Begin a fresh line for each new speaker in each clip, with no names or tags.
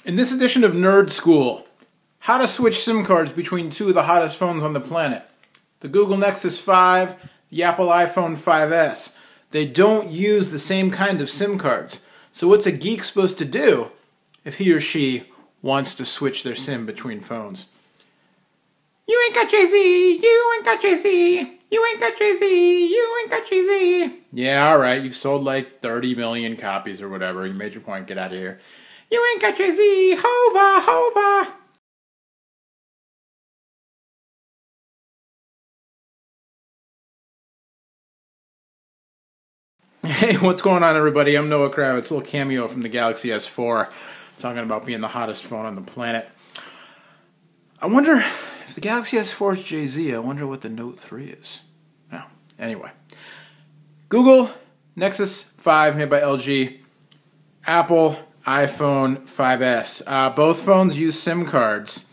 In this edition of Nerd School, how to switch SIM cards between two of the hottest phones on the planet. The Google Nexus 5, the Apple iPhone 5S. They don't use the same kind of SIM cards. So what's a geek supposed to do if he or she wants to switch their SIM between phones? You ain't got Jay-Z, you ain't got Jay-Z, you ain't got Jay-Z, you ain't got Jay-Z. Yeah, alright, you've sold like 30 million copies or whatever. You made your point, get out of here. You ain't got Jay-Z, hova, hova. Hey, what's going on, everybody? I'm Noah Kravitz, a little cameo from the Galaxy S4, talking about being the hottest phone on the planet. I wonder if the Galaxy S4 is Jay-Z, I wonder what the Note 3 is. No, anyway. Google, Nexus 5 made by LG, Apple, iPhone 5S. Both phones use SIM cards,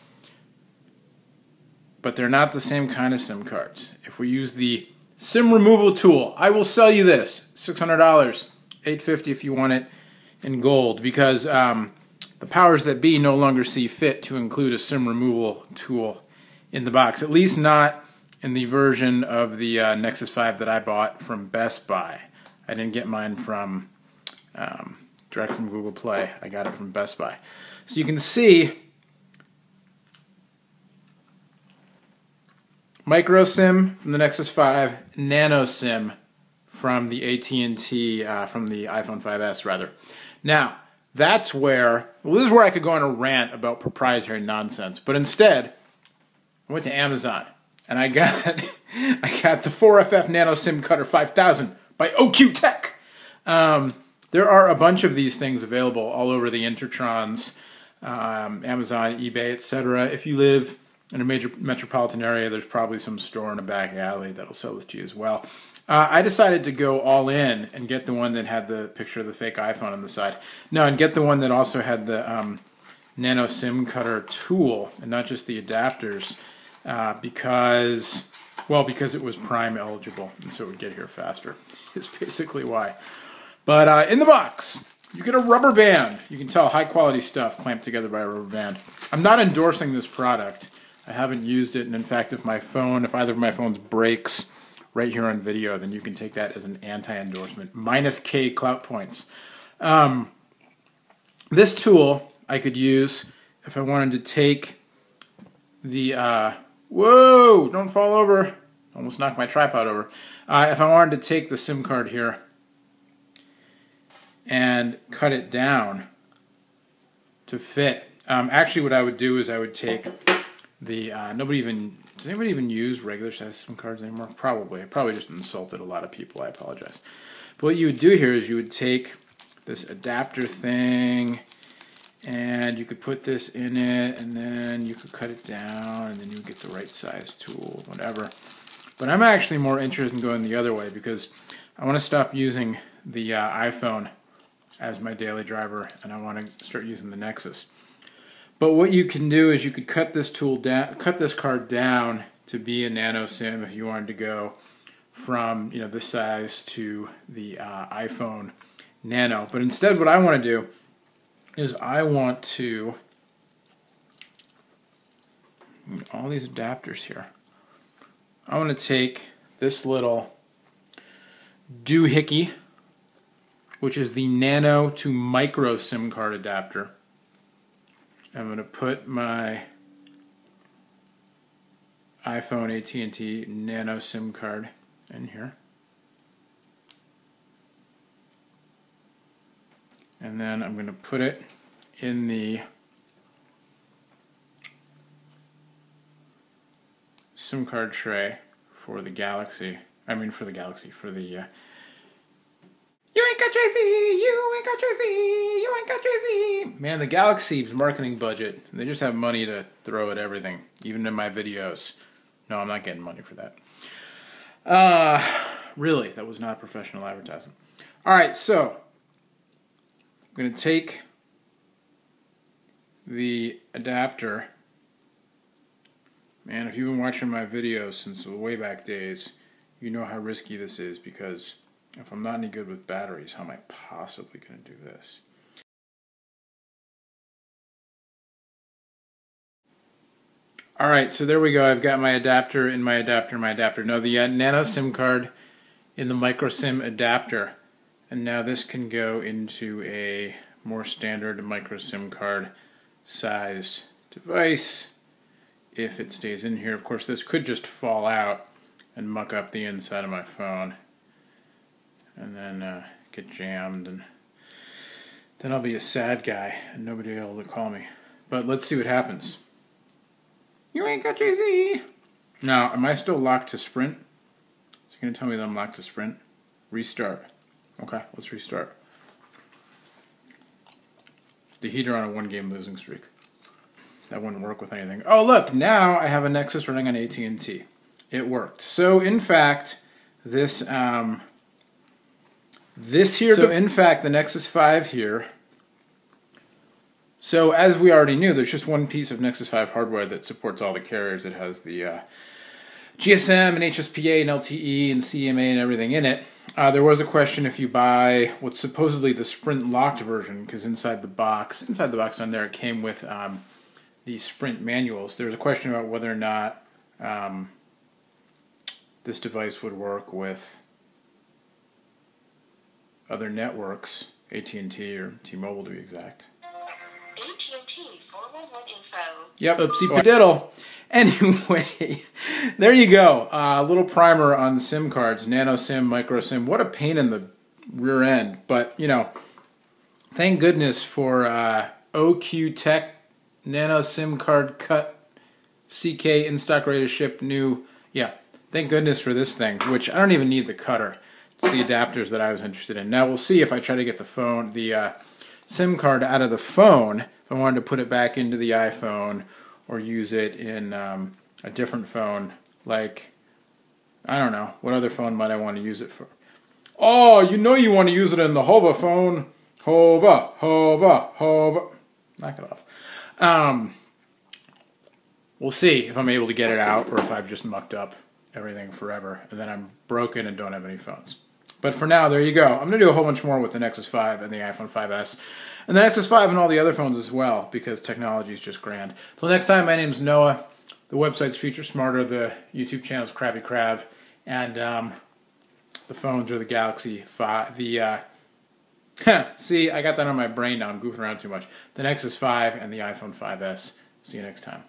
but they're not the same kind of SIM cards. If we use the SIM removal tool, I will sell you this. $600, $850 if you want it in gold, because the powers that be no longer see fit to include a SIM removal tool in the box, at least not in the version of the Nexus 5 that I bought from Best Buy. I didn't get mine from direct from Google Play. I got it from Best Buy. So you can see micro SIM from the Nexus 5, Nano SIM from the AT&T, from the iPhone 5S rather. Now, that's where, well, this is where I could go on a rant about proprietary nonsense, but instead, I went to Amazon and I got the 4FF Nano SIM Cutter 5000 by OQ Tech. There are a bunch of these things available all over the Intertrons, Amazon, eBay, etc. If you live in a major metropolitan area, there's probably some store in a back alley that'll sell this to you as well. I decided to go all in and get the one that had the picture of the fake iPhone on the side. No, and get the one that also had the Nano SIM Cutter tool and not just the adapters, because it was Prime eligible, and so it would get here faster. Is basically why. But in the box, you get a rubber band. You can tell, high quality stuff clamped together by a rubber band. I'm not endorsing this product. I haven't used it, and in fact, if either of my phones breaks right here on video, then you can take that as an anti-endorsement. Minus K clout points. This tool I could use if I wanted to take the, whoa, don't fall over. Almost knocked my tripod over. If I wanted to take the SIM card here and cut it down to fit. Actually, what I would do is I would take the, does anybody even use regular size SIM cards anymore? Probably. I probably just insulted a lot of people. I apologize. But what you would do here is you would take this adapter thing and you could put this in it, and then you could cut it down, and then you would get the right size tool, whatever. But I'm actually more interested in going the other way because I want to stop using the iPhone as my daily driver, and I want to start using the Nexus. But what you can do is you could cut this card down to be a Nano SIM if you wanted to go from this size to the iPhone Nano. But instead, what I want to do is I want to all these adapters here. I want to take this little doohickey, which is the nano to micro SIM card adapter. I'm going to put my iPhone AT&T Nano SIM card in here. And then I'm going to put it in the SIM card tray for the Galaxy. For the you ain't got Jay-Z, you ain't got Jay-Z, you ain't got Jay-Z. Man, the Galaxy's marketing budget, they just have money to throw at everything, even in my videos. No, I'm not getting money for that. Really, that was not professional advertising. Alright, so I'm going to take the adapter. Man, if you've been watching my videos since the way back days, you know how risky this is, because if I'm not any good with batteries, how am I possibly going to do this? All right, so there we go. I've got my adapter in my adapter. No, the Nano SIM card in the micro SIM adapter. And now this can go into a more standard micro SIM card sized device if it stays in here. Of course, this could just fall out and muck up the inside of my phone and then get jammed, and then I'll be a sad guy and nobody will be able to call me. But let's see what happens. You ain't got Jay-Z. Now, am I still locked to Sprint? Is it going to tell me that I'm locked to Sprint? Restart. Okay, let's restart. The heater on a 1-game losing streak. That wouldn't work with anything. Oh, look, now I have a Nexus running on AT&T. It worked. So, in fact, the Nexus 5 here. So, as we already knew, there's just one piece of Nexus 5 hardware that supports all the carriers. It has the GSM and HSPA and LTE and CMA and everything in it. There was a question if you buy what's supposedly the Sprint locked version, because inside the box on there, it came with the Sprint manuals. There was a question about whether or not this device would work with other networks, AT&T or T-Mobile to be exact.
AT&T 411 info.
Yep, oopsie diddle. Anyway, there you go. A little primer on the SIM cards, Nano SIM, Micro SIM. What a pain in the rear end. But, you know, thank goodness for OQ Tech Nano SIM card cut CK in stock ready to ship new. Yeah, thank goodness for this thing, which I don't even need the cutter. It's the adapters that I was interested in. Now we'll see if I try to get the SIM card out of the phone, if I wanted to put it back into the iPhone or use it in a different phone, like, I don't know, what other phone might I want to use it for? Oh, you know you want to use it in the Hova phone. Hova. Knock it off. We'll see if I'm able to get it out or if I've just mucked up everything forever and then I'm broken and don't have any phones. But for now, there you go. I'm going to do a whole bunch more with the Nexus 5 and the iPhone 5S. And the Nexus 5 and all the other phones as well, because technology is just grand. Till next time, my name's Noah. The website's Future Smarter. The YouTube channel's Krabby Crab. And the phones are the Galaxy 5. See, I got that on my brain now. I'm goofing around too much. The Nexus 5 and the iPhone 5S. See you next time.